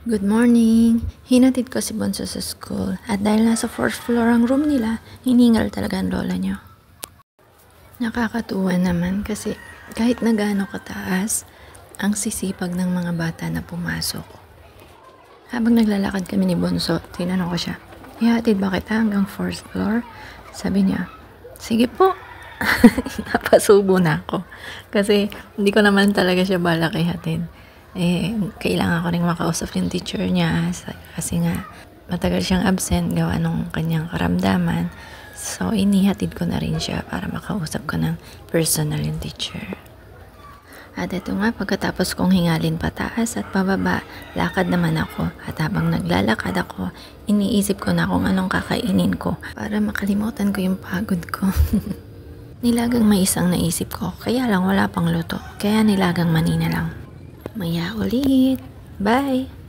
Good morning! Hinatid ko si Bonso sa school at dahil nasa 4th floor ang room nila, hiningal talaga ang lola niyo. Nakakatuwa naman kasi kahit na gaano kataas, ang sisipag ng mga bata na pumasok. Habang naglalakad kami ni Bonso, tinanong ko siya, ihatid ba kita hanggang 4th floor? Sabi niya, sige po. Napasubo na ako. Kasi hindi ko naman talaga siya balak ihatid. Kailangan ko rin makausap yung teacher niya kasi nga matagal siyang absent gawa nung kanyang karamdaman. So, inihatid ko na rin siya para makausap ko ng personal yung teacher. At ito nga, pagkatapos kong hingalin pataas at pababa, lakad naman ako. At habang naglalakad ako, iniisip ko na kung anong kakainin ko para makalimutan ko yung pagod ko. Nilagang may isang naisip ko, kaya lang wala pang luto. Kaya nilagang manina lang. Maya ulit. Bye!